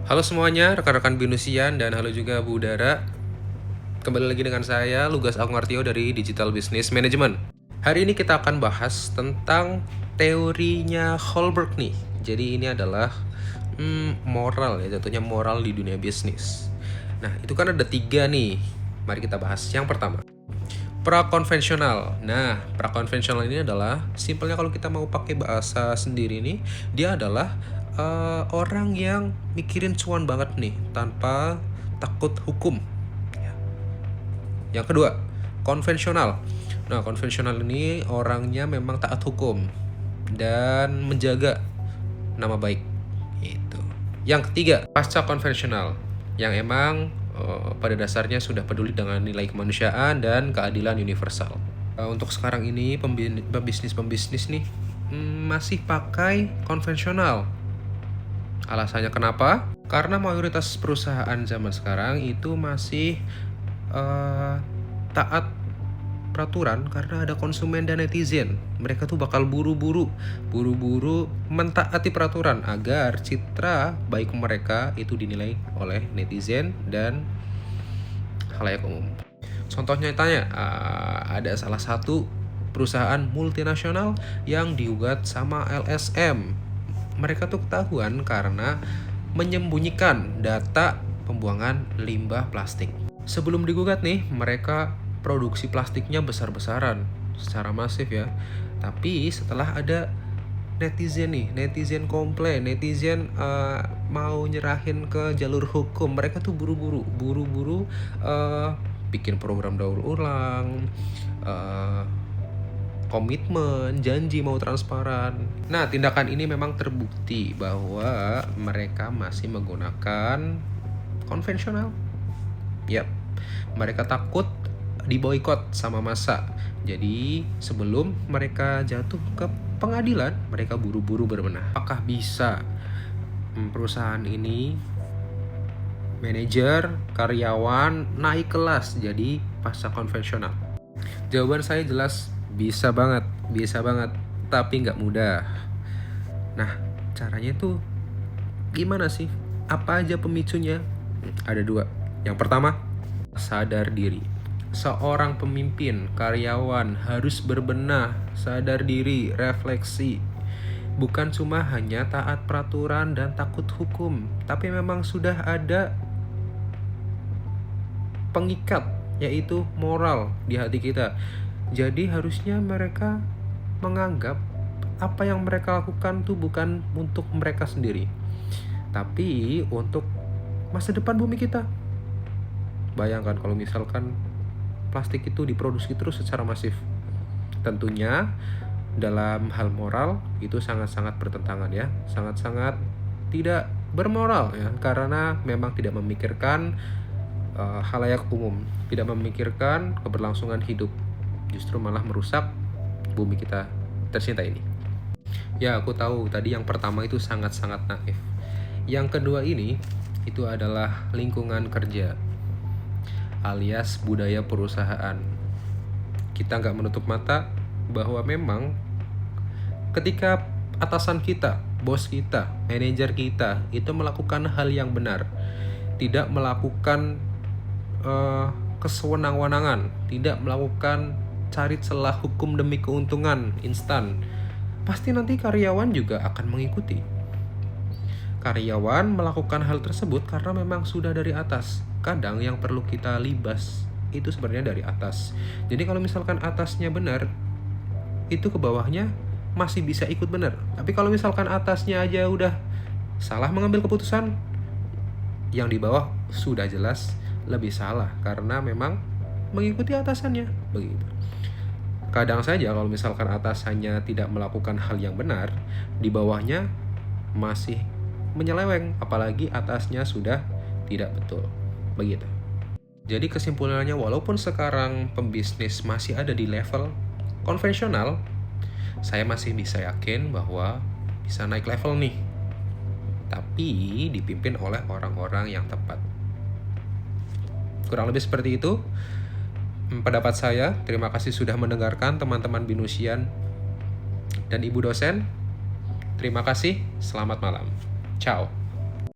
Halo semuanya, rekan-rekan Binusian dan halo juga Bu Dara. Kembali lagi dengan saya, Lugas Akungartio dari Digital Business Management. Hari ini kita akan bahas tentang teorinya Holberg nih. Jadi ini adalah moral ya, jatuhnya moral di dunia bisnis. Nah, itu kan ada 3 nih. Mari kita bahas. Yang pertama, prakonvensional. Nah, prakonvensional ini adalah simpelnya kalau kita mau pakai bahasa sendiri nih, dia adalah orang yang mikirin cuan banget nih tanpa takut hukum. Yang kedua, konvensional. Nah, konvensional ini orangnya memang taat hukum dan menjaga nama baik. Itu. Yang ketiga, pasca konvensional yang emang pada dasarnya sudah peduli dengan nilai kemanusiaan dan keadilan universal. Untuk sekarang ini pembisnis nih masih pakai konvensional. Alasannya kenapa? Karena mayoritas perusahaan zaman sekarang itu masih taat peraturan karena ada konsumen dan netizen. Mereka tuh bakal buru-buru mentaati peraturan agar citra baik mereka itu dinilai oleh netizen dan khalayak umum. Contohnya tanya, ada salah satu perusahaan multinasional yang digugat sama LSM. Mereka tuh ketahuan karena menyembunyikan data pembuangan limbah plastik. Sebelum digugat nih, mereka produksi plastiknya besar-besaran, secara masif ya. Tapi setelah ada netizen komplain, netizen mau nyerahin ke jalur hukum, mereka tuh buru-buru bikin program daur ulang, komitmen, janji mau transparan. Nah, tindakan ini memang terbukti bahwa mereka masih menggunakan konvensional. Yap, mereka takut diboikot sama massa. Jadi, sebelum mereka jatuh ke pengadilan, mereka buru-buru berbenah. Apakah bisa perusahaan ini, manajer, karyawan naik kelas jadi pasca konvensional? Jawaban saya jelas bisa banget, tapi nggak mudah. Nah, caranya tuh gimana sih? Apa aja pemicunya? Ada 2. Yang pertama, sadar diri. Seorang pemimpin, karyawan harus berbenah, sadar diri, refleksi. Bukan cuma hanya taat peraturan dan takut hukum, tapi memang sudah ada pengikat, yaitu moral di hati kita. Jadi harusnya mereka menganggap apa yang mereka lakukan tuh bukan untuk mereka sendiri, tapi untuk masa depan bumi kita. Bayangkan kalau misalkan plastik itu diproduksi terus secara masif. Tentunya dalam hal moral itu sangat-sangat bertentangan ya, sangat-sangat tidak bermoral ya, karena memang tidak memikirkan khalayak umum, tidak memikirkan keberlangsungan hidup, justru malah merusak bumi kita tercinta ini. Ya, aku tahu tadi yang pertama itu sangat-sangat naif. Yang kedua ini itu adalah lingkungan kerja alias budaya perusahaan. Kita nggak menutup mata bahwa memang ketika atasan kita, bos kita, manajer kita itu melakukan hal yang benar, tidak melakukan kesewenang-wenangan, tidak melakukan cari celah hukum demi keuntungan instan, pasti nanti karyawan juga akan mengikuti. Karyawan melakukan hal tersebut karena memang sudah dari atas. Kadang yang perlu kita libas itu sebenarnya dari atas. Jadi kalau misalkan atasnya benar, itu ke bawahnya masih bisa ikut benar. Tapi kalau misalkan atasnya aja udah salah mengambil keputusan, yang di bawah sudah jelas lebih salah karena memang mengikuti atasannya, begitu. Kadang saja kalau misalkan atasannya tidak melakukan hal yang benar, di bawahnya masih menyeleweng, apalagi atasnya sudah tidak betul, begitu. Jadi kesimpulannya, walaupun sekarang pembisnis masih ada di level konvensional, saya masih bisa yakin bahwa bisa naik level nih, tapi dipimpin oleh orang-orang yang tepat. Kurang lebih seperti itu pendapat saya. Terima kasih sudah mendengarkan teman-teman Binusian dan Ibu dosen. Terima kasih, selamat malam. Ciao.